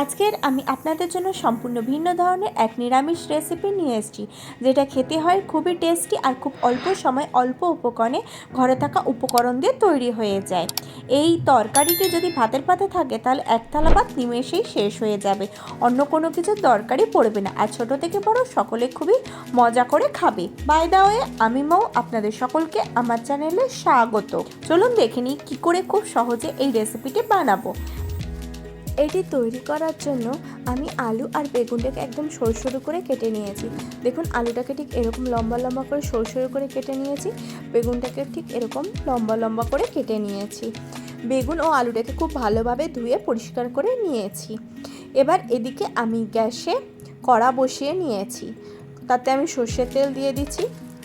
আজকের আমি আপনাদের জন্য সম্পূর্ণ ভিন্ন ধরনের এক নিরামিষ রেসিপি নিয়ে এসেছি, যেটা খেতে হয় খুবই টেস্টি আর খুব অল্প সময় অল্প উপকরণে ঘরে থাকা উপকরণ দিয়ে তৈরি হয়ে যায়। এই তরকারিটি যদি ভাতের পাতে থাকে তাহলে এক থালা ভাত নিমেষেই শেষ হয়ে যাবে, অন্য কোনো কিছুর দরকারই পড়বে না। আর ছোটো থেকে বড় সকলে খুবই মজা করে খাবে। বাই দা ওয়ে, আমি মৌ, আপনাদের সকলকে আমার চ্যানেলে স্বাগত। চলুন দেখে নিই কী করে খুব সহজে এই রেসিপিটি বানাবো। এটি তৈরি করার জন্য আমি আলু আর বেগুনটাকে একদম সরু সরু করে কেটে নিয়েছি। দেখুন, আলুটাকে ঠিক এরকম লম্বা লম্বা করে সরু সরু করে কেটে নিয়েছি, বেগুনটাকে ঠিক এরকম লম্বা লম্বা করে কেটে নিয়েছি। বেগুন ও আলুটাকে খুব ভালোভাবে ধুয়ে পরিষ্কার করে নিয়েছি। এবার এদিকে আমি গ্যাসে কড়া বসিয়ে নিয়েছি, তাতে আমি সর্ষের তেল দিয়ে দিচ্ছি।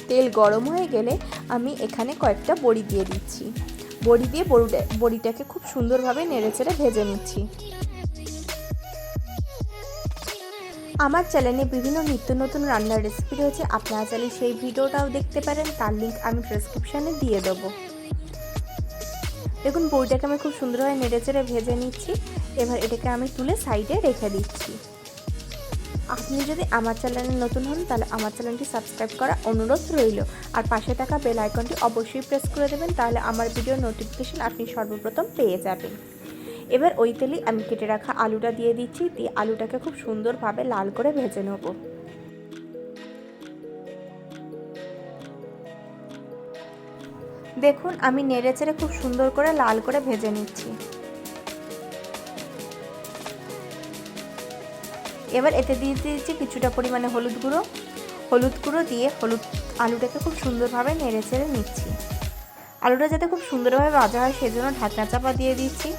তেল গরম হয়ে গেলে আমি এখানে কয়েকটা বড়ি দিয়ে দিচ্ছি। বড়ি দিয়ে বড়িটাকে খুব সুন্দরভাবে নেড়েচেড়ে ভেজে নিচ্ছি। আমার চ্যানেলে বিভিন্ন নিত্য নতুন রান্নার রেসিপি রয়েছে, আপনারা চাইলে সেই ভিডিওটাও দেখতে পারেন, তার লিঙ্ক আমি ডেসক্রিপশানে দিয়ে দেবো। দেখুন, বড়িটাকে আমি খুব সুন্দরভাবে নেড়েচেড়ে ভেজে নিচ্ছি। এবার এটাকে আমি তুলে সাইডে রেখে দিচ্ছি। আপনি যদি আমার চ্যানেলে নতুন হন তাহলে আমার চ্যানেলটি সাবস্ক্রাইব করা অনুরোধ রইল, আর পাশে থাকা বেল আইকনটি অবশ্যই প্রেস করে দেবেন, তাহলে আমার ভিডিওর নোটিফিকেশন আপনি সর্বপ্রথম পেয়ে যাবেন। এবার ওই তেলেই আমি কেটে রাখা আলুটা দিয়ে দিচ্ছি, দিয়ে আলুটাকে খুব সুন্দরভাবে লাল করে ভেজে নেব। দেখুন, আমি নেড়েচেড়ে খুব সুন্দর করে লাল করে ভেজে নিচ্ছি। এবার এতে দিয়ে দিচ্ছি কিছুটা পরিমাণে হলুদ গুঁড়ো দিয়ে আলুটাকে খুব সুন্দরভাবে নেড়েচেড়ে নিচ্ছি। আলুটা যাতে খুব সুন্দরভাবে ভাজা হয় সেজন্য ঢাকনা চাপা দিয়ে দিচ্ছি।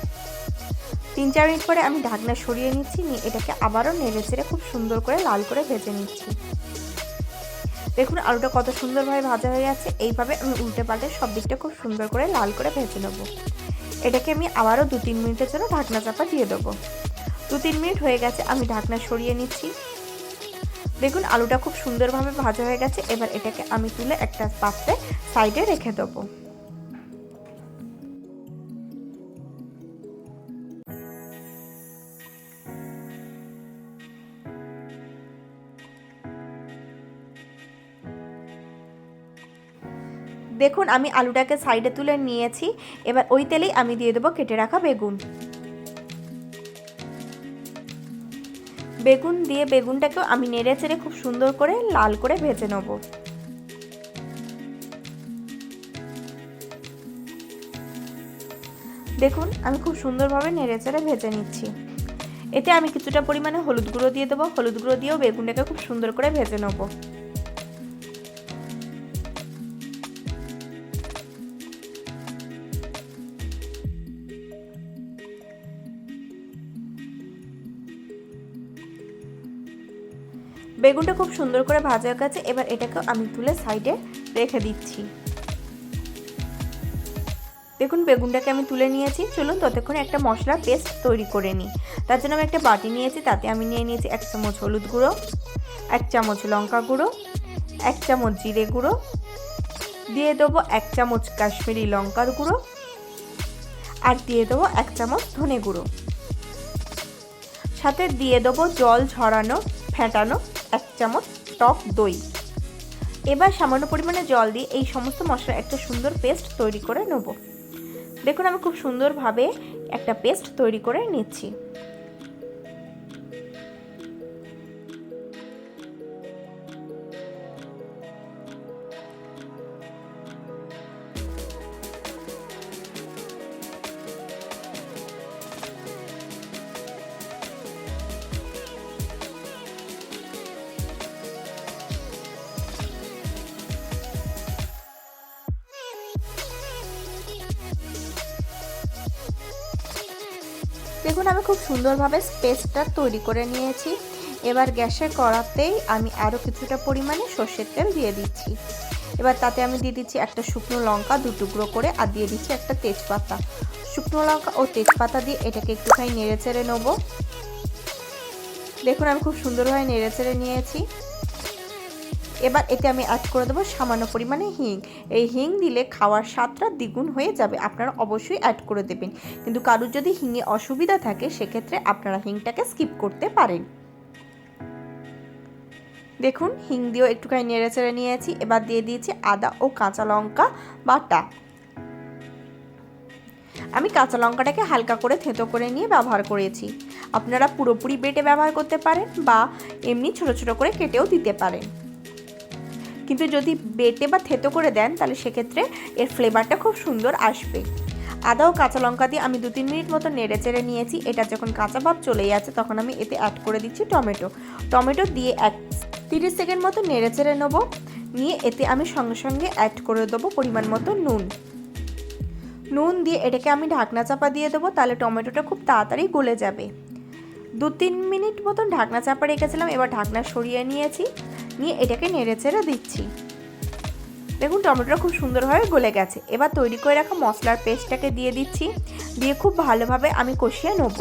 3-4 মিনিট পরে আমি ঢাকনা সরিয়ে নিচ্ছি, নিয়ে এটাকে আবারও নেড়েচেড়ে খুব সুন্দর করে লাল করে ভেজে নিচ্ছি। দেখুন, আলুটা কত সুন্দরভাবে ভাজা হয়ে যাচ্ছে। এইভাবে আমি উল্টে পাল্টে সব দিকটা খুব সুন্দর করে লাল করে ভেজে নেব। এটাকে আমি আবারও 2-3 মিনিটের জন্য ঢাকনা চাপা দিয়ে দেবো। 2-3 মিনিট হয়ে গেছে, আমি ঢাকনা সরিয়ে নিচ্ছি। দেখুন, আলুটা খুব সুন্দরভাবে ভাজা হয়ে গেছে। এবার এটাকে আমি তুলে একটা পাত্রে সাইডে রেখে দেবো। দেখুন, আমি আলুটাকে সাইডে তুলে নিয়েছি। এবার ওই তেলেই আমি দিয়ে দেবো কেটে রাখা বেগুন দিয়ে বেগুনটাকেও আমি নেড়ে চেড়ে খুব সুন্দর করে লাল করে ভেজে নেব। দেখুন, আমি খুব সুন্দরভাবে নেড়ে চেড়ে ভেজে নিচ্ছি। এতে আমি কিছুটা পরিমাণে হলুদ গুঁড়ো দিয়ে দেবো। হলুদ গুঁড়ো দিয়েও বেগুনটাকে খুব সুন্দর করে ভেজে নেব। বেগুনটা খুব সুন্দর করে ভাজা হয়ে গেছে। এবার এটাকে আমি তুলে সাইডে রেখে দিচ্ছি। দেখুন, বেগুনটাকে আমি তুলে নিয়েছি। চলুন ততক্ষণে একটা মশলার পেস্ট তৈরি করে নিই। তার জন্য আমি একটা বাটি নিয়েছি, তাতে আমি নিয়ে নিয়েছি 1 চামচ হলুদ গুঁড়ো, 1 চামচ লঙ্কা গুঁড়ো, 1 চামচ জিরে গুঁড়ো, দিয়ে দেবো 1 চামচ কাশ্মীরি লঙ্কার গুঁড়ো, আর দিয়ে দেবো 1 চামচ ধনে গুঁড়ো। সাথে দিয়ে দেবো জল ঝরানো ফেটানো 1 চামচ টক দই। এবার সামান্য পরিমাণে জল দিয়ে এই সমস্ত মশলা একটা সুন্দর পেস্ট তৈরি করে নেব। দেখুন, আমি খুব সুন্দরভাবে একটা পেস্ট তৈরি করে নিচ্ছি। দেখুন, আমি খুব সুন্দরভাবে পেস্টটা তৈরি করে নিয়েছি। এবার গ্যাসের কড়াতেই আমি আরও কিছুটা পরিমাণে সর্ষের তেল দিয়ে দিচ্ছি। এবার তাতে আমি দিয়ে দিচ্ছি একটা শুকনো লঙ্কা 2 টুকরো করে, আর দিয়ে দিচ্ছি একটা তেজপাতা। শুকনো লঙ্কা ও তেজপাতা দিয়ে এটাকে একটুখানি নেড়েচেড়ে নেব। দেখুন, আমি খুব সুন্দরভাবে নেড়েচেড়ে নিয়েছি। এবার এতে আমি অ্যাড করে দেবো সামান্য পরিমাণে হিং। এই হিং দিলে খাওয়ার স্বাদটা দ্বিগুণ হয়ে যাবে, আপনারা অবশ্যই অ্যাড করে দেবেন। কিন্তু কারোর যদি হিঙে অসুবিধা থাকে সেক্ষেত্রে আপনারা হিংটাকে স্কিপ করতে পারেন। দেখুন হিং দিয়েও একটুখানি নেড়ে চেড়ে নিয়েছি। এবার দিয়ে দিয়েছি আদা ও কাঁচা লঙ্কা বাটা। আমি কাঁচা লঙ্কাটাকে হালকা করে থেঁতো করে নিয়ে ব্যবহার করেছি। আপনারা পুরোপুরি বেটে ব্যবহার করতে পারেন বা এমনি ছোট ছোট করে কেটেও দিতে পারেন, কিন্তু যদি বেটে বা থেঁতো করে দেন তাহলে সেক্ষেত্রে এর ফ্লেভারটা খুব সুন্দর আসবে। আদা ও কাঁচা লঙ্কা দিয়ে আমি 2-3 মিনিট মতো নেড়ে চেড়ে নিয়েছি। এটা যখন কাঁচা ভাব চলে যাচ্ছে তখন আমি এতে অ্যাড করে দিচ্ছি টমেটো দিয়ে 30 সেকেন্ড মতো নেড়ে চেড়ে নেবো। নিয়ে এতে আমি সঙ্গে সঙ্গে অ্যাড করে দেবো পরিমাণ মতো নুন দিয়ে এটাকে আমি ঢাকনা চাপা দিয়ে দেবো, তাহলে টমেটোটা খুব তাড়াতাড়ি গলে যাবে। 2-3 মিনিট মতন ঢাকনা চাপা রেখেছিলাম, এবার ঢাকনা সরিয়ে নিয়েছি। নিয়ে এটাকে নেড়ে চেড়ে দিচ্ছি। দেখুন টমেটোটা খুব সুন্দরভাবে গলে গেছে। এবার তৈরি করে রাখা মশলার পেস্টটাকে দিয়ে দিচ্ছি, দিয়ে খুব ভালোভাবে আমি কষিয়ে নেব।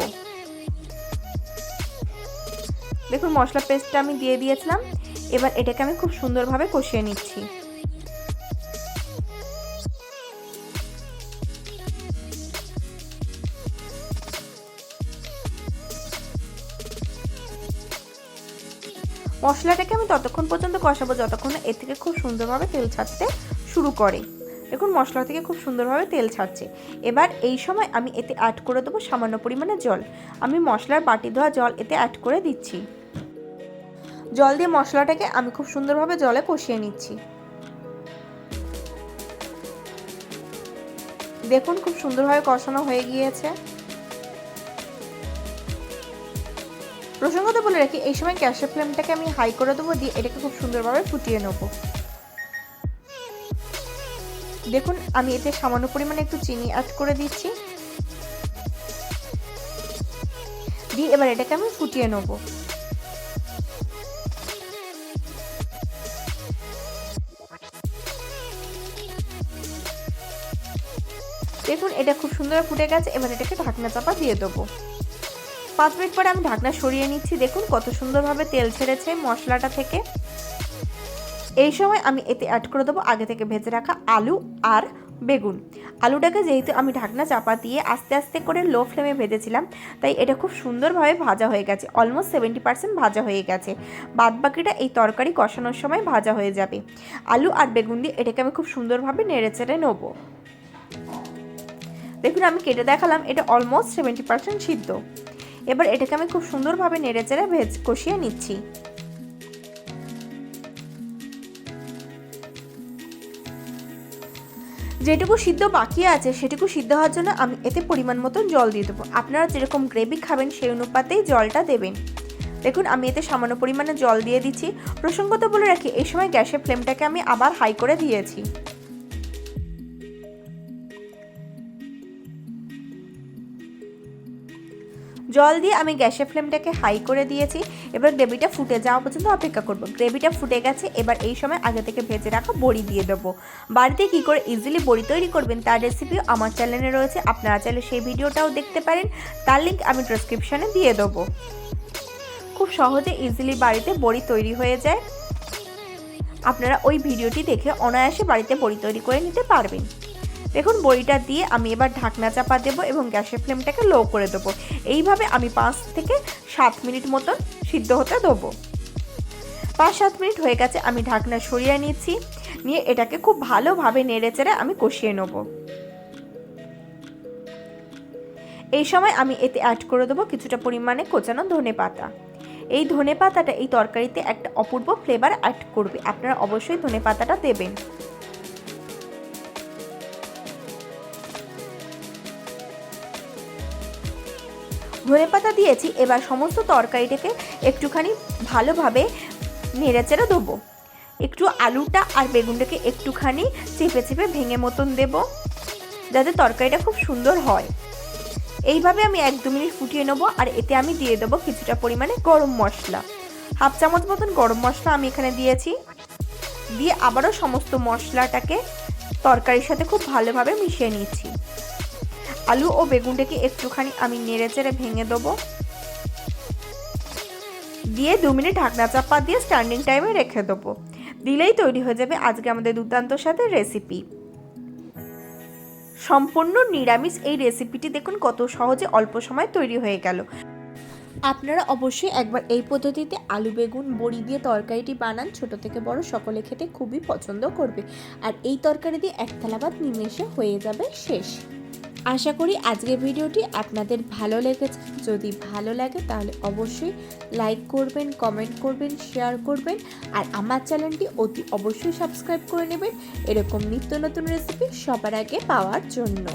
দেখুন মশলা পেস্টটা আমি দিয়ে দিয়েছিলাম, এবার এটাকে আমি খুব সুন্দরভাবে কষিয়ে নিচ্ছি। মশলাটাকে আমি ততক্ষণ পর্যন্ত কষাবো যতক্ষণ এর থেকে খুব সুন্দরভাবে তেল ছাড়তে শুরু করে। দেখুন মশলা থেকে খুব সুন্দরভাবে তেল ছাড়ছে। এবার এই সময় আমি এতে অ্যাড করে দেবো সামান্য পরিমাণে জল। আমি মশলার বাটি ধোয়া জল এতে অ্যাড করে দিচ্ছি। জল দিয়ে মশলাটাকে আমি খুব সুন্দরভাবে জলে কষিয়ে নিচ্ছি। দেখুন খুব সুন্দরভাবে কষানো হয়ে গিয়েছে। প্রসঙ্গত বলে রাখি এই সময় গ্যাসের ফ্লেমটাকে আমি হাই করে দেবো, দিয়ে এটাকে খুব সুন্দরভাবে ফুটিয়ে নেব। দেখুন আমি এতে সামান্য পরিমাণে একটু চিনি অ্যাড করে দিচ্ছি, দিয়ে এবার এটাকে আমি ফুটিয়ে নেব। দেখুন এটা খুব সুন্দর ফুটে গেছে। এবার এটাকে ঢাকনা চাপা দিয়ে দেবো। 5 মিনিট পরে আমি ঢাকনা সরিয়ে নিচ্ছি। দেখুন কত সুন্দরভাবে তেল ছেড়েছে মশলাটা থেকে। এই সময় আমি এতে অ্যাড করে দেবো আগে থেকে ভেজে রাখা আলু আর বেগুন। আলুটাকে যেহেতু আমি ঢাকনা চাপা দিয়ে আস্তে আস্তে করে লো ফ্লেমে ভেজেছিলাম, তাই এটা খুব সুন্দরভাবে ভাজা হয়ে গেছে। অলমোস্ট 70% ভাজা হয়ে গেছে। বাদবাকিটা এই তরকারি কষানোর সময় ভাজা হয়ে যাবে। আলু আর বেগুন দিয়ে এটাকে আমি খুব সুন্দরভাবে নেড়ে চেড়ে নেব। দেখুন আমি কেটে দেখালাম, এটা অলমোস্ট 70% সিদ্ধ। এবার এটাকে আমি খুব সুন্দরভাবে নেড়ে চেড়ে কষিয়ে নিচ্ছি। যেটুকু সিদ্ধ বাকি আছে সেটুকু সিদ্ধ হওয়ার জন্য আমি এতে পরিমাণ মতন জল দিয়ে দেবো। আপনারা যেরকম গ্রেভি খাবেন সেই অনুপাতেই জলটা দেবেন। দেখুন আমি এতে সামান্য পরিমাণে জল দিয়ে দিচ্ছি। প্রসঙ্গত বলে রাখি এই সময় গ্যাসের ফ্লেমটাকে আমি আবার হাই করে দিয়েছি। জল দিয়ে আমি গ্যাসের ফ্লেমটাকে হাই করে দিয়েছি। এবার গ্রেভিটা ফুটে যাওয়া পর্যন্ত অপেক্ষা করব। গ্রেভিটা ফুটে গেছে। এবার এই সময় আগে থেকে ভেজে রাখা বড়ি দিয়ে দেবো। বাড়িতে কী করে ইজিলি বড়ি তৈরি করবেন তার রেসিপিও আমার চ্যানেলে রয়েছে, আপনারা চাইলে সেই ভিডিওটাও দেখতে পারেন। তার লিঙ্ক আমি ডেসক্রিপশানে দিয়ে দেবো। খুব সহজে ইজিলি বাড়িতে বড়ি তৈরি হয়ে যায়। আপনারা ওই ভিডিওটি দেখে অনায়াসে বাড়িতে বড়ি তৈরি করে নিতে পারবেন। দেখুন বড়িটা দিয়ে আমি এবার ঢাকনা চাপা দেবো এবং গ্যাসের ফ্লেমটাকে লো করে দেবো। এইভাবে আমি 5 থেকে 7 মিনিট মতন সিদ্ধ হতে দেবো। 5-7 মিনিট হয়ে গেছে, আমি ঢাকনা সরিয়ে নিচ্ছি। নিয়ে এটাকে খুব ভালোভাবে নেড়ে চেড়ে আমি কষিয়ে নেব। এই সময় আমি এতে অ্যাড করে দেবো কিছুটা পরিমাণে কোচানো ধনেপাতা। এই ধনেপাতাটা এই তরকারিতে একটা অপূর্ব ফ্লেভার অ্যাড করবে, আপনারা অবশ্যই ধনেপাতাটা দেবেন। ধনেপাতা দিয়েছি, এবার সমস্ত তরকারিটাকে একটুখানি ভালোভাবে নেড়েচেড়ে দেবো। একটু আলুটা আর বেগুনটাকে একটুখানি চেপে চেপে ভেঙে মতন দেব, যাতে তরকারিটা খুব সুন্দর হয়। এইভাবে আমি 1-2 মিনিট ফুটিয়ে নেবো। আর এতে আমি দিয়ে দেবো কিছুটা পরিমাণে গরম মশলা। 1/2 চামচ মতন গরম মশলা আমি এখানে দিয়েছি। দিয়ে আবারও সমস্ত মশলাটাকে তরকারির সাথে খুব ভালোভাবে মিশিয়ে নিচ্ছি। আলু ও বেগুনটাকে একটুখানি আমি নেড়ে চেড়ে ভেঙে দেবো। দিয়ে 2 মিনিট ঢাকনা চাপা দিয়ে স্ট্যান্ডিং টাইমে রেখে দেবো। দিলেই তৈরি হয়ে যাবে আজকে আমাদের দুর্দান্ত স্বাদের রেসিপি। সম্পূর্ণ নিরামিষ এই রেসিপিটি দেখুন কত সহজে অল্প সময় তৈরি হয়ে গেল। আপনারা অবশ্যই একবার এই পদ্ধতিতে আলু বেগুন বড়ি দিয়ে তরকারিটি বানান, ছোট থেকে বড় সকলে খেতে খুবই পছন্দ করবে। আর এই তরকারি দিয়ে এক থালা ভাত নিমেষে হয়ে যাবে শেষ। আশা করি আজকের ভিডিওটি আপনাদের ভালো লেগেছে। যদি ভালো লাগে তাহলে অবশ্যই লাইক করবেন, কমেন্ট করবেন, শেয়ার করবেন আর আমার চ্যানেলটি অতি অবশ্যই সাবস্ক্রাইব করে নেবেন এরকম নিত্য নতুন রেসিপি সবার আগে পাওয়ার জন্য।